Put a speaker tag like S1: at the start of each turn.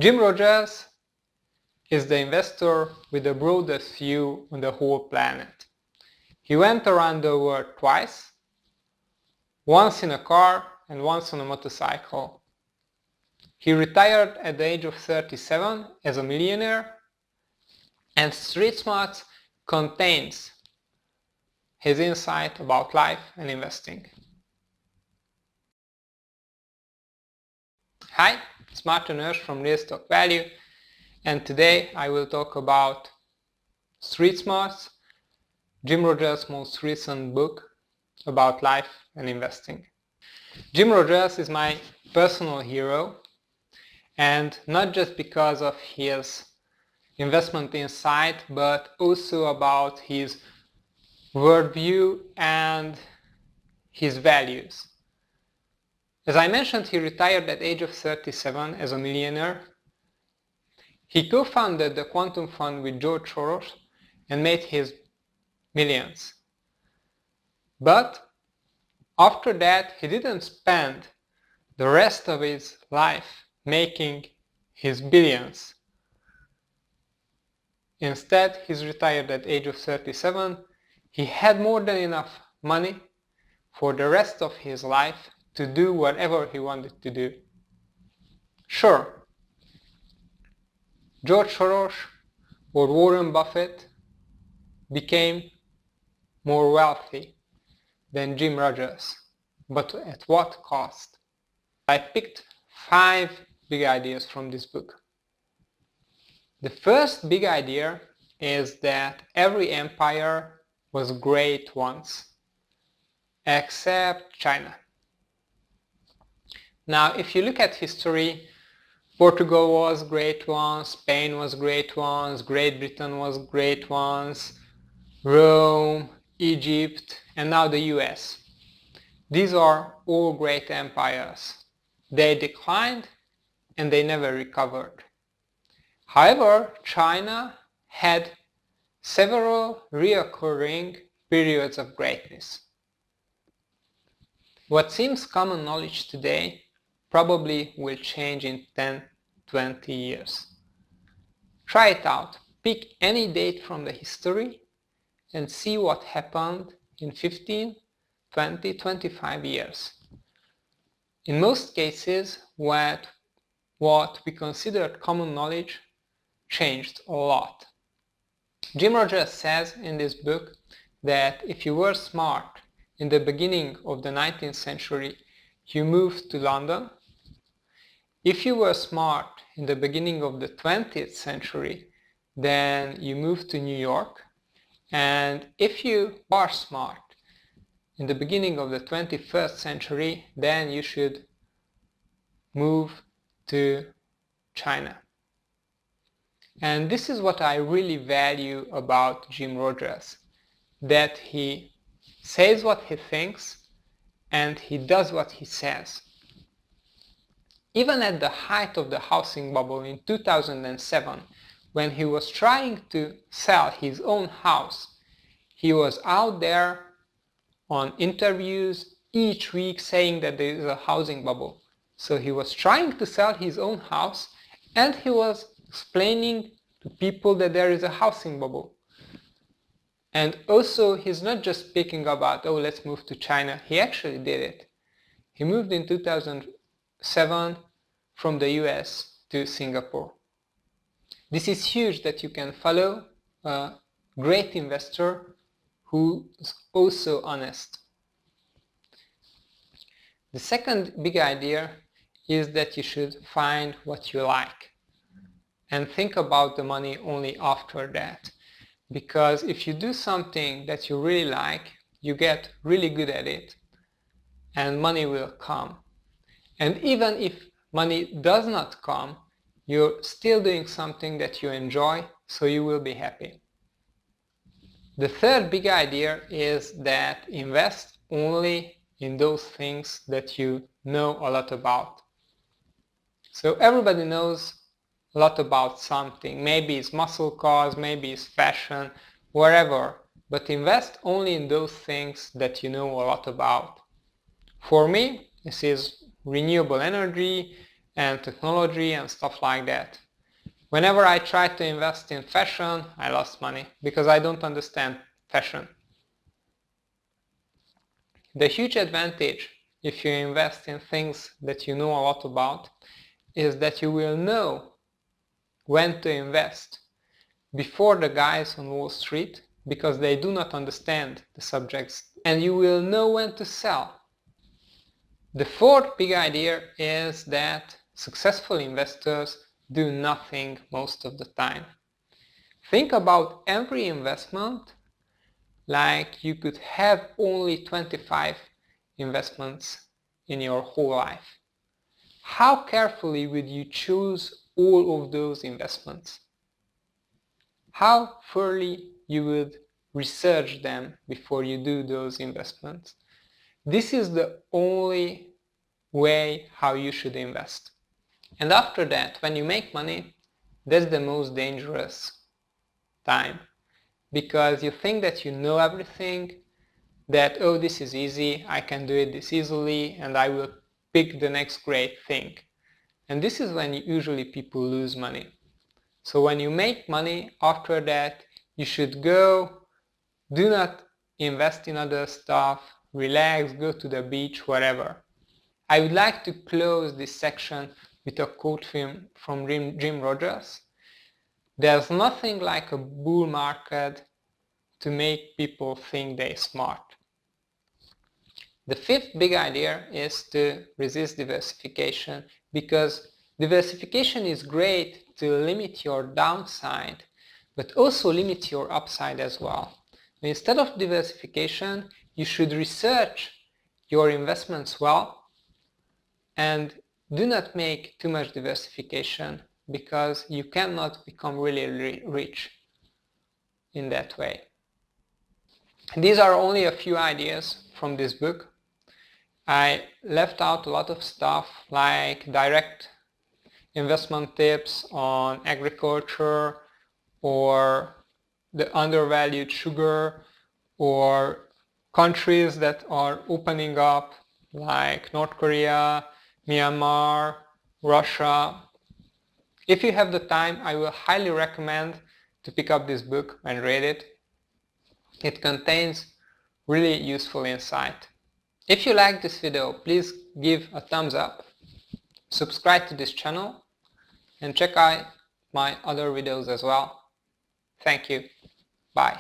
S1: Jim Rogers is the investor with the broadest view on the whole planet. He went around the world twice, once in a car and once on a motorcycle. He retired at the age of 37 as a millionaire, and Street Smarts contains his insight about life and investing. Hi, it's Martin Hirsch from Real Stock Value, and today I will talk about Street Smarts, Jim Rogers' most recent book about life and investing. Jim Rogers is my personal hero, and not just because of his investment insight, but also about his worldview and his values. As I mentioned, he retired at the age of 37 as a millionaire. He co-founded the quantum fund with George Soros and made his millions. But after that, he didn't spend the rest of his life making his billions. Instead, he's retired at the age of 37. He had more than enough money for the rest of his life to do whatever he wanted to do. Sure, George Soros or Warren Buffett became more wealthy than Jim Rogers, but at what cost? I picked 5 big ideas from this book. The first big idea is that every empire was great once, except China. Now, if you look at history, Portugal was great once, Spain was great once, Great Britain was great once, Rome, Egypt, and now the US. These are all great empires. They declined and they never recovered. However, China had several recurring periods of greatness. What seems common knowledge today probably will change in 10-20 years. Try it out. Pick any date from the history and see what happened in 15, 20, 25 years. In most cases, what we considered common knowledge changed a lot. Jim Rogers says in this book that if you were smart in the beginning of the 19th century, you moved to London. If you were smart in the beginning of the 20th century, then you moved to New York. And if you are smart in the beginning of the 21st century, then you should move to China. And this is what I really value about Jim Rogers, that he says what he thinks and he does what he says. Even at the height of the housing bubble in 2007, when he was trying to sell his own house, he was out there on interviews each week saying that there is a housing bubble. So he was trying to sell his own house and he was explaining to people that there is a housing bubble. And also he's not just speaking about, oh, let's move to China. He actually did it. He moved in 2007 from the US to Singapore. This is huge that you can follow a great investor who is also honest. The second big idea is that you should find what you like and think about the money only after that. Because if you do something that you really like, you get really good at it and money will come. And even if money does not come, you're still doing something that you enjoy, so you will be happy. The third big idea is that invest only in those things that you know a lot about. So everybody knows a lot about something. Maybe it's muscle cars, maybe it's fashion, wherever. But invest only in those things that you know a lot about. For me, this is renewable energy, and technology and stuff like that. Whenever I tried to invest in fashion, I lost money because I don't understand fashion. The huge advantage if you invest in things that you know a lot about is that you will know when to invest before the guys on Wall Street because they do not understand the subjects, and you will know when to sell. The fourth big idea is that successful investors do nothing most of the time. Think about every investment like you could have only 25 investments in your whole life. How carefully would you choose all of those investments? How thoroughly you would research them before you do those investments? This is the only way how you should invest. And after that, when you make money, that's the most dangerous time, because you think that you know everything, that oh, this is easy, I can do it this easily, and I will pick the next great thing. And this is when usually people lose money. So when you make money, after that you should go, do not invest in other stuff, relax, go to the beach, whatever. I would like to close this section with a quote from Jim Rogers. There's nothing like a bull market to make people think they're smart. The fifth big idea is to resist diversification, because diversification is great to limit your downside, but also limit your upside as well. Instead of diversification, you should research your investments well and do not make too much diversification, because you cannot become really rich in that way. These are only a few ideas from this book. I left out a lot of stuff like direct investment tips on agriculture, or the undervalued sugar, or countries that are opening up like North Korea, Myanmar, Russia. If you have the time, I will highly recommend to pick up this book and read it. It contains really useful insight. If you like this video, please give a thumbs up, subscribe to this channel, and check out my other videos as well. Thank you. Bye.